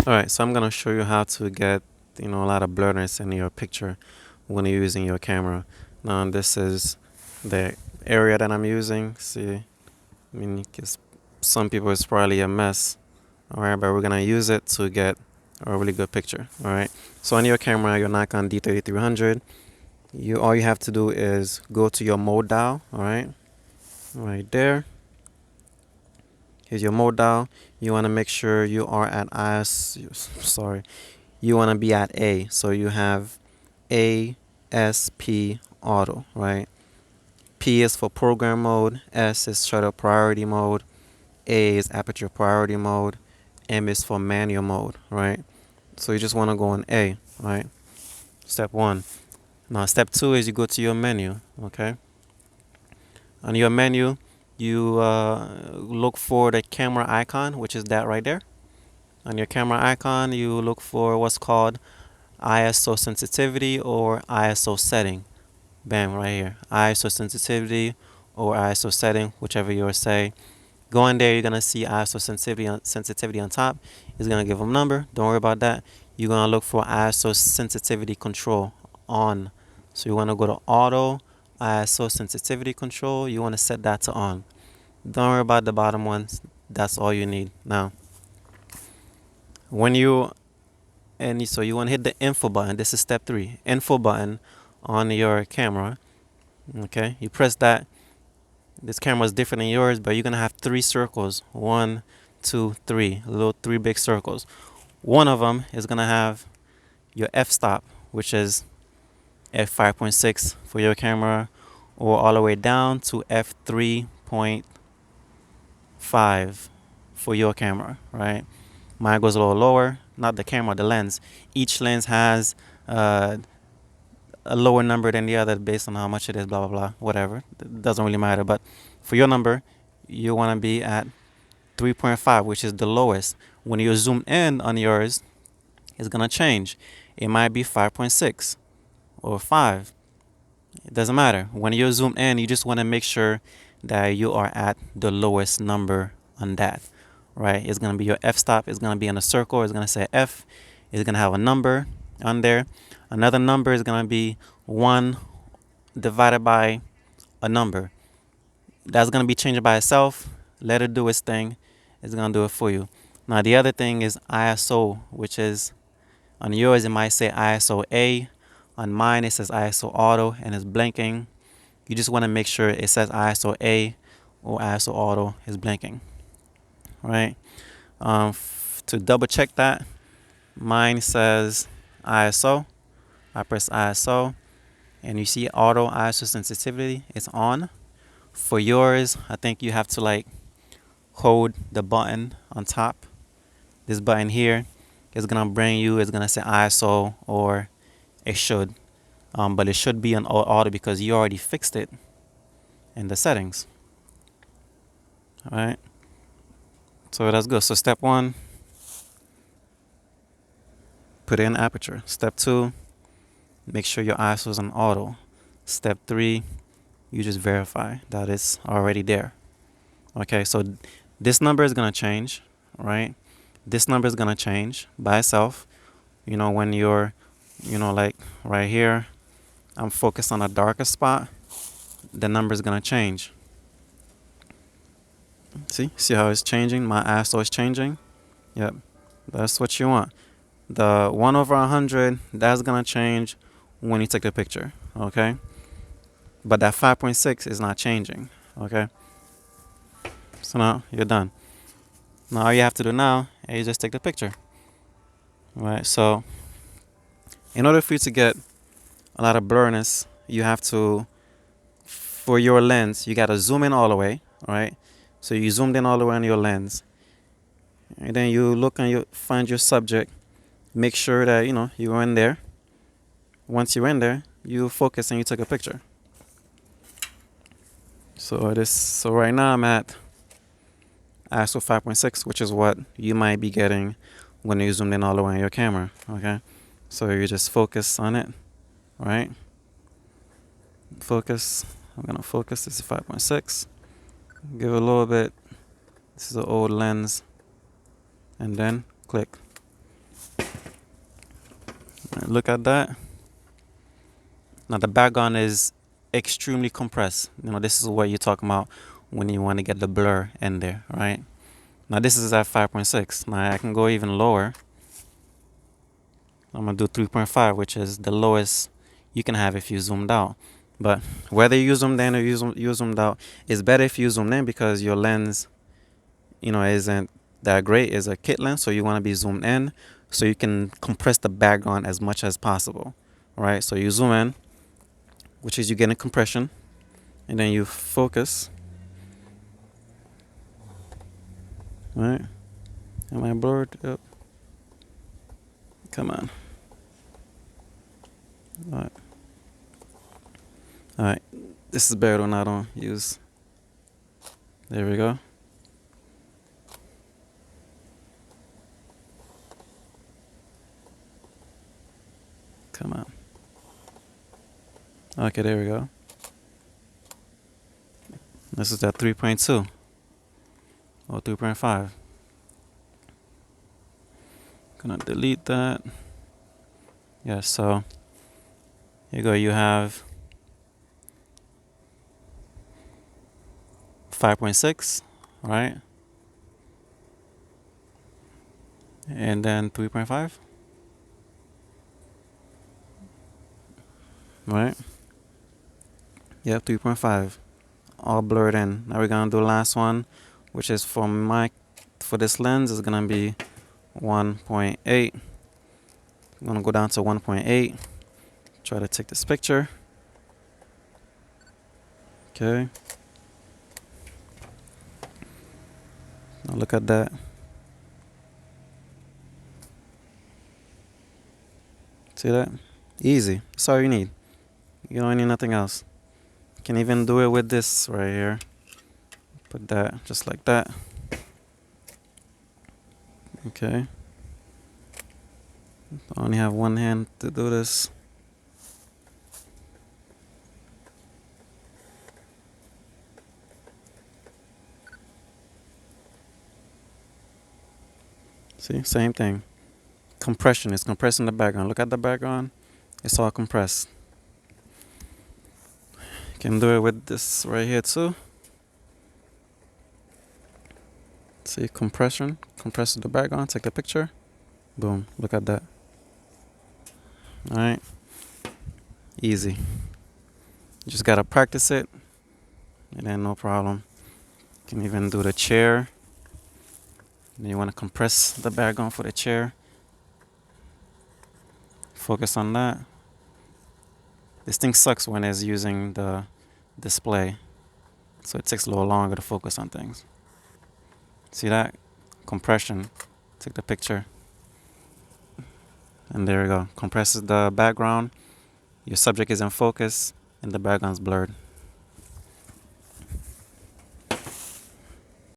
Alright, so I'm gonna show you how to get a lot of blurriness in your picture when you're using your camera. Now this is the area that I'm using. See, I mean, 'cause some people it's probably a mess. Alright, but we're gonna use it to get a really good picture. Alright, so on your camera, your Nikon D3300, all you have to do is go to your mode dial. Alright, right there. Here's your mode dial. You want to make sure you are at sorry, you want to be at A. So you have ASP auto, right? P is for program mode, S is shutter priority mode, A is aperture priority mode, M is for manual mode, right? So you just want to go on A, right? Step one. Now step two is you go to your menu, okay? On your menu, you look for the camera icon, which is that right there. On your camera icon, you look for what's called ISO sensitivity or ISO setting. Bam, right here. ISO sensitivity or ISO setting, whichever you say. Go in there, you're gonna see ISO sensitivity on top. It's gonna give them number. Don't worry about that. You're gonna look for ISO sensitivity control on. So you wanna go to auto, ISO sensitivity control. You wanna set that to on. Don't worry about the bottom ones. That's all you need. Now, when you so you want to hit the info button. This is step 3. Info button on your camera. Okay, you press that. This camera is different than yours, but you're gonna have 3 circles. 1, 2, 3. Little 3 big circles. One of them is gonna have your f-stop, which is f5.6 for your camera, or all the way down to f3.5 for your camera, right? Mine goes a little lower, not the camera, the lens. Each lens has a lower number than the other based on how much it is, blah, blah, blah, whatever. It doesn't really matter. But for your number, you want to be at 3.5, which is the lowest. When you zoom in on yours, it's going to change. It might be 5.6 or 5. It doesn't matter. When you zoom in, you just want to make sure that you are at the lowest number on that. Right, it's gonna be your f-stop. It's gonna be in a circle. It's gonna say F. It's gonna have a number on there. Another number is gonna be 1 divided by a number. That's gonna be changed by itself. Let it do its thing. It's gonna do it for you. Now the other thing is ISO, which is on yours it might say ISO A. On mine it says ISO auto and it's blinking. You just want to make sure it says ISO A or ISO auto is blinking. Right, to double check that, mine says ISO. I press ISO and you see auto ISO sensitivity is on. For yours, I think you have to like hold the button on top. This button here is gonna bring you, it's gonna say ISO, or it should, but it should be on auto because you already fixed it in the settings. All right, so that's good. So step 1, put in aperture. Step 2, make sure your ISO is on auto. Step 3, you just verify that it's already there. Okay, so this number is gonna change, right? This number is gonna change by itself. When you're, like right here, I'm focused on a darker spot, the number is gonna change. See how it's changing? My ISO is changing. Yep, that's what you want. The 1/100, that's gonna change when you take the picture. Okay, but that 5.6 is not changing. Okay, so now you're done. Now all you have to do now is just take the picture. Right, so in order for you to get a lot of blurriness, you have to, for your lens, you gotta zoom in all the way. All right, so you zoomed in all the way on your lens, and then you look and you find your subject. Make sure that you're in there. Once you're in there, you focus and you take a picture. So right now I'm at ISO 5.6, which is what you might be getting when you zoomed in all the way on your camera. Okay, so you just focus on it. Right, focus. I'm gonna focus. This is 5.6. Give it a little bit. This is an old lens, and then click. Look at that. Now the background is extremely compressed. You know, this is what you're talking about when you want to get the blur in there, right? Now this is at 5.6. Now I can go even lower. I'm gonna do 3.5, which is the lowest you can have if you zoomed out. But whether you zoomed in or you zoomed out, it's better if you zoomed in because your lens, you know, isn't that great. It's a kit lens, so you want to be zoomed in so you can compress the background as much as possible. All right, so you zoom in, which is you get a compression, and then you focus. All right, am I blurred? Yep. Come on. All right. All right. This is better than I don't use. There we go. Come on. Okay, there we go. This is at 3.2 or 3.5. Gonna delete that. Yeah, so here you go. You have 5.6, right? And then 3.5, right? Yep, 3.5. All blurred in. Now we're gonna do the last one, which is for this lens is gonna be 1.8. I'm gonna go down to 1.8. Try to take this picture. Okay. Now look at that. See that? Easy. That's all you need. You don't need nothing else. You can even do it with this right here. Put that just like that. Okay. I only have one hand to do this. See, same thing. Compression is compressing the background. Look at the background. It's all compressed. You can do it with this right here too. See, compression. Compress the background. Take a picture. Boom. Look at that. All right. Easy. You just gotta practice it, and then no problem. You can even do the chair. Then you want to compress the background for the chair. Focus on that. This thing sucks when it's using the display, so it takes a little longer to focus on things. See that? Compression. Take the picture. And there you go. Compresses the background. Your subject is in focus and the background's blurred.